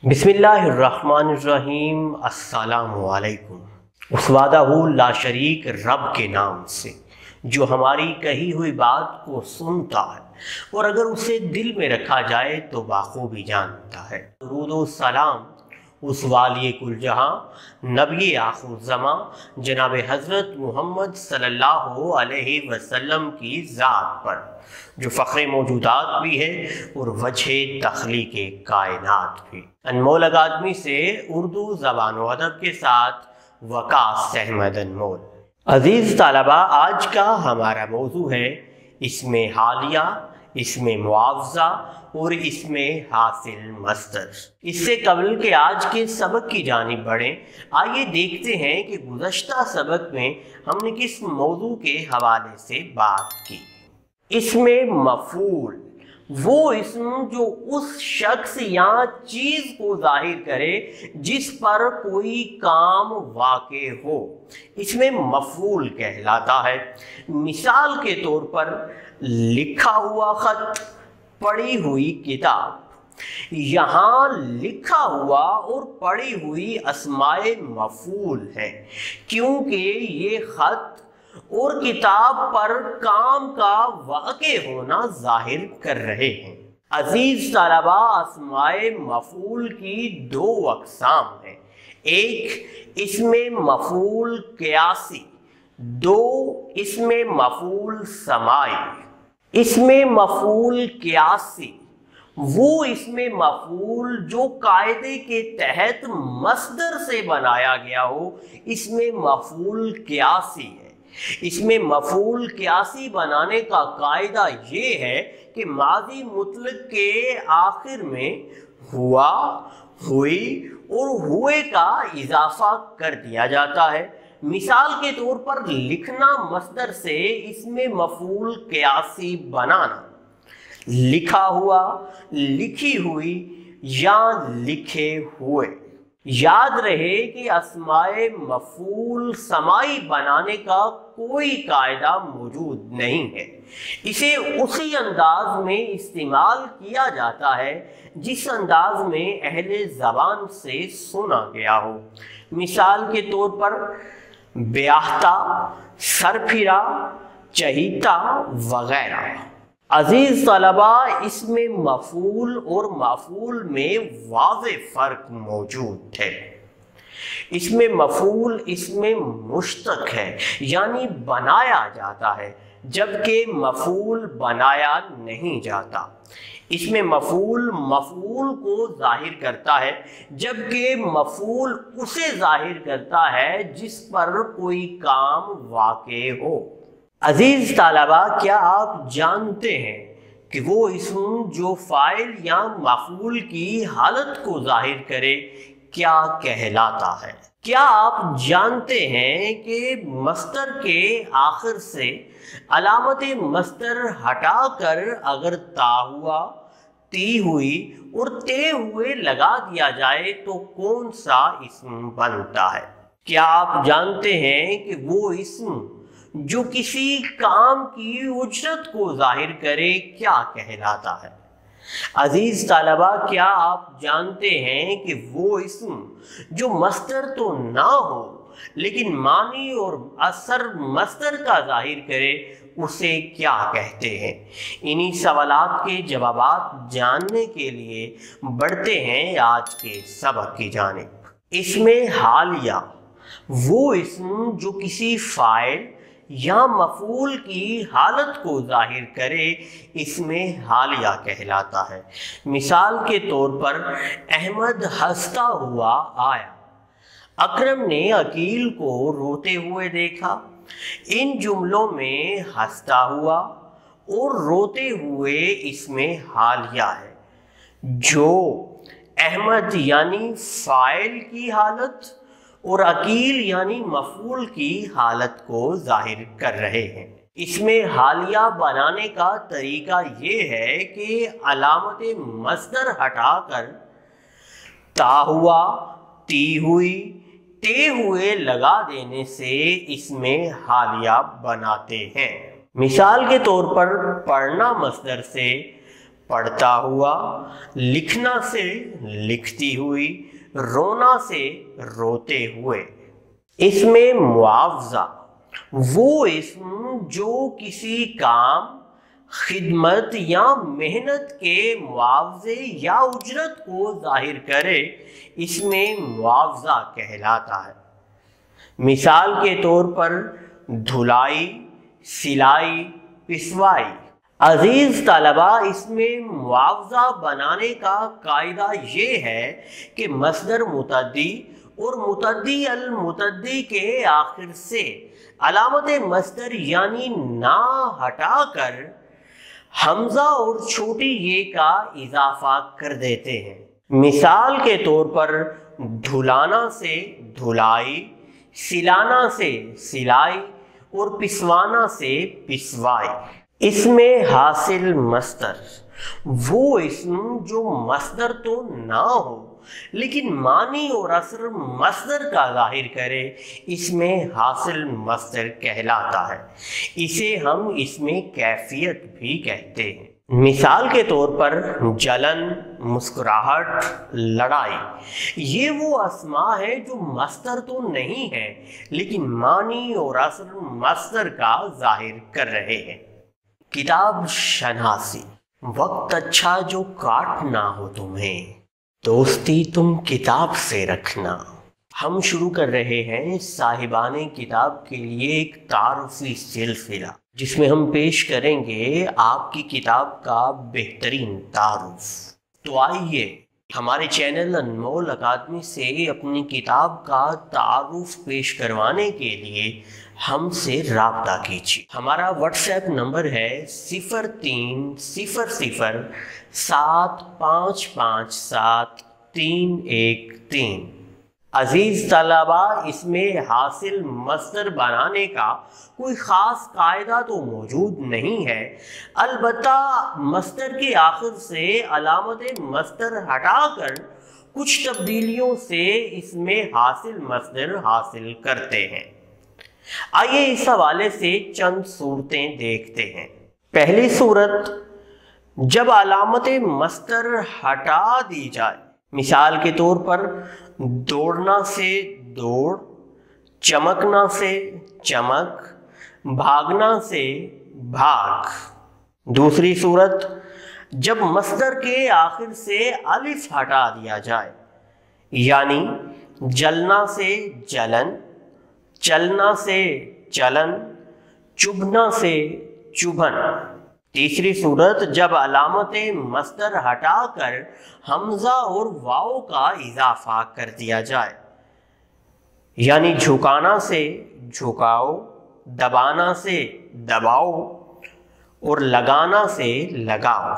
بسم اللہ الرحمن الرحیم۔ السلام علیکم۔ اس وعدہ لا شریک رب کے نام سے جو ہماری کہی ہوئی بات کو سنتا ہے اور اگر اسے دل میں رکھا جائے تو بخوبی جانتا ہے۔ درود و سلام اس والی کل جہاں نبی آخر زماں جناب حضرت محمد صلی اللہ علیہ وسلم کی ذات پر جو فخر موجودات بھی ہے اور وجہ تخلیق کائنات بھی۔ انمول اکادمی سے اردو زبان و ادب کے ساتھ وقاص احمد انمول۔ عزیز طلبہ، آج کا ہمارا موضوع ہے اسم حالیہ، اسم معاوضہ اور اسم حاصل مصدر۔ اس سے قبل کہ آج کے سبق کی جانب بڑھیں، آئیے دیکھتے ہیں کہ گزشتہ سبق میں ہم نے کس موضوع کے حوالے سے بات کی۔ اسم مفعول وہ اسم جو اس شخص یا چیز کو ظاہر کرے جس پر کوئی کام واقع ہو، اسم مفعول کہلاتا ہے۔ مثال کے طور پر لکھا ہوا خط، پڑھی ہوئی کتاب۔ یہاں لکھا ہوا اور پڑھی ہوئی اسماء مفعول ہیں کیونکہ یہ خط اور کتاب پر کام کا واقع ہونا ظاہر کر رہے ہیں۔ عزیز طلبہ، اسماء مفعول کی دو اقسام ہیں، ایک اسم مفعول قیاسی، دو اسم مفعول سمائی۔ اسم مفعول قیاسی وہ اسم مفعول جو قاعدے کے تحت مصدر سے بنایا گیا ہو، اسم مفعول قیاسی ہے۔ اسم مفعول قیاسی بنانے کا قاعدہ یہ ہے کہ ماضی مطلق کے آخر میں ہوا، ہوئی اور ہوئے کا اضافہ کر دیا جاتا ہے۔ مثال کے طور پر لکھنا مصدر سے اسم مفعول قیاسی بنانا، لکھا ہوا، لکھی ہوئی یا لکھے ہوئے۔ یاد رہے کہ اسماء مفعول سمائی بنانے کا کوئی قاعدہ موجود نہیں ہے، اسے اسی انداز میں استعمال کیا جاتا ہے جس انداز میں اہل زبان سے سنا گیا ہو۔ مثال کے طور پر بیاہتا، سر پھرا، چہیتا وغیرہ۔ عزیز طلبہ، اسم مفعول اور مفعول میں واضح فرق موجود ہے۔ اسم مفعول اسم مشتق ہے یعنی بنایا جاتا ہے، جبکہ مفعول بنایا نہیں جاتا۔ اسم مفعول مفعول کو ظاہر کرتا ہے جبکہ مفعول اسے ظاہر کرتا ہے جس پر کوئی کام واقع ہو۔ عزیز طلبہ، کیا آپ جانتے ہیں کہ وہ اسم جو فاعل یا مفعول کی حالت کو ظاہر کرے کیا کہلاتا ہے؟ کیا آپ جانتے ہیں کہ مصدر کے آخر سے علامت مصدر ہٹا کر اگر تا ہوا، تی ہوئی اور تے ہوئے لگا دیا جائے تو کون سا اسم بنتا ہے؟ کیا آپ جانتے ہیں کہ وہ اسم جو کسی کام کی اجرت کو ظاہر کرے کیا کہلاتا ہے؟ عزیز طلبہ، کیا آپ جانتے ہیں کہ وہ اسم جو مصدر تو نہ ہو لیکن معنی اور اثر مصدر کا ظاہر کرے اسے کیا کہتے ہیں؟ انہی سوالات کے جوابات جاننے کے لیے بڑھتے ہیں آج کے سبق کی جانب۔ اسم حالیہ وہ اسم جو کسی فاعل یا مفعول کی حالت کو ظاہر کرے اسم حالیہ کہلاتا ہے۔ مثال کے طور پر احمد ہنستا ہوا آیا، اکرم نے عقیل کو روتے ہوئے دیکھا۔ ان جملوں میں ہنستا ہوا اور روتے ہوئے اسم حالیہ ہے جو احمد یعنی فاعل کی حالت اور عقیل یعنی مفعول کی حالت کو ظاہر کر رہے ہیں۔ اسم حالیہ بنانے کا طریقہ یہ ہے کہ علامت مصدر ہٹا کر تا ہوا، تی ہوئی، تے ہوئے لگا دینے سے اسم حالیہ بناتے ہیں۔ مثال کے طور پر پڑھنا مصدر سے پڑھتا ہوا، لکھنا سے لکھتی ہوئی، رونا سے روتے ہوئے۔ اسم معاوضہ وہ اسم جو کسی کام، خدمت یا محنت کے معاوضے یا اجرت کو ظاہر کرے، اسم معاوضہ کہلاتا ہے۔ مثال کے طور پر دھلائی، سلائی، پسوائی۔ عزیز طلبہ، اسم معاوضہ بنانے کا قاعدہ یہ ہے کہ مصدر متعدی اور متعدی المتعدی کے آخر سے علامت مصدر یعنی نہ ہٹا کر حمزہ اور چھوٹی یہ کا اضافہ کر دیتے ہیں۔ مثال کے طور پر دھلانا سے دھلائی، سلانا سے سلائی اور پسوانا سے پسوائی۔ اسم حاصل مصدر وہ اسم جو مصدر تو نہ ہو لیکن معنی اور اثر مصدر کا ظاہر کرے، اسم حاصل مصدر کہلاتا ہے۔ اسے ہم اسم کیفیت بھی کہتے ہیں۔ مثال کے طور پر جلن، مسکراہٹ، لڑائی، یہ وہ اسماء ہیں جو مصدر تو نہیں ہیں لیکن معنی اور اثر مصدر کا ظاہر کر رہے ہیں۔ کتاب شناسی۔ وقت اچھا جو کاٹنا ہو تمہیں، دوستی تم کتاب سے رکھنا۔ ہم شروع کر رہے ہیں صاحبان کتاب کے لیے ایک تعارفی سلسلہ جس میں ہم پیش کریں گے آپ کی کتاب کا بہترین تعارف۔ تو آئیے ہمارے چینل انمول اکادمی سے اپنی کتاب کا تعارف پیش کروانے کے لیے ہم سے رابطہ کیجیے۔ ہمارا واٹس ایپ نمبر ہے 030075573113۔ عزیز طلبہ، اس میں حاصل مصدر بنانے کا کوئی خاص قاعدہ تو موجود نہیں ہے، البتہ مصدر کے آخر سے علامت مصدر ہٹا کر کچھ تبدیلیوں سے اس میں حاصل مصدر حاصل کرتے ہیں۔ آئیے اس حوالے سے چند صورتیں دیکھتے ہیں۔ پہلی صورت، جب علامت مصدر ہٹا دی جائے، مثال کے طور پر دوڑنا سے دوڑ، چمکنا سے چمک، بھاگنا سے بھاگ۔ دوسری صورت، جب مصدر کے آخر سے الف ہٹا دیا جائے، یعنی جلنا سے جلن، چلنا سے چلن، چبھنا سے چبھن۔ تیسری صورت، جب علامت مصدر ہٹا کر حمزہ اور واؤ کا اضافہ کر دیا جائے، یعنی جھکانا سے جھکاؤ، دبانا سے دباؤ اور لگانا سے لگاؤ۔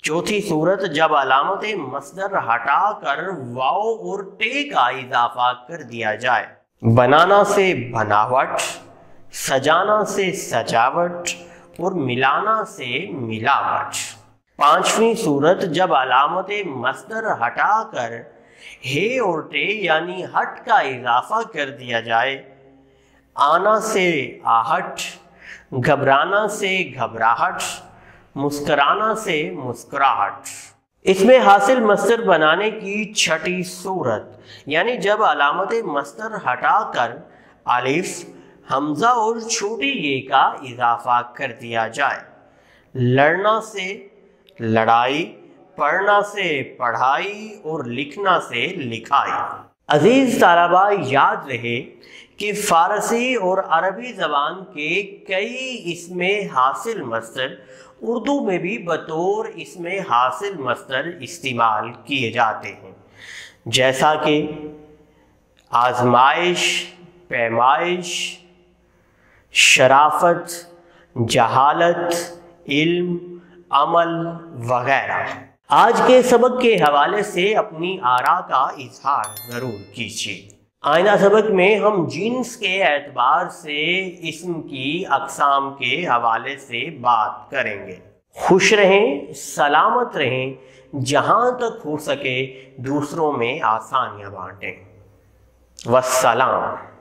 چوتھی صورت، جب علامت مصدر ہٹا کر واؤ اور ٹے کا اضافہ کر دیا جائے، بنانا سے بناوٹ، سجانا سے سجاوٹ اور ملانا سے ملاوٹ۔ پانچویں صورت، جب علامت مصدر ہٹا کر ہے اور ٹے یعنی ہٹ کا اضافہ کر دیا جائے، آنا سے آہٹ، گھبرانا سے گھبراہٹ، مسکرانا سے مسکراہٹ۔ اس میں حاصل مصدر بنانے کی چھٹی صورت، یعنی جب علامت مصدر ہٹا کر الف، حمزہ اور چھوٹی یہ کا اضافہ کر دیا جائے، لڑنا سے لڑائی، پڑھنا سے پڑھائی اور لکھنا سے لکھائی۔ عزیز طلبہ، یاد رہے کہ فارسی اور عربی زبان کے کئی اسم حاصل مصدر اردو میں بھی بطور اسم حاصل مصدر استعمال کیے جاتے ہیں، جیسا کہ آزمائش، پیمائش، شرافت، جہالت، علم، عمل وغیرہ۔ آج کے سبق کے حوالے سے اپنی آراء کا اظہار ضرور کیجیے۔ آئندہ سبق میں ہم جنس کے اعتبار سے اسم کی اقسام کے حوالے سے بات کریں گے۔ خوش رہیں، سلامت رہیں، جہاں تک ہو سکے دوسروں میں آسانیاں بانٹیں۔ والسلام۔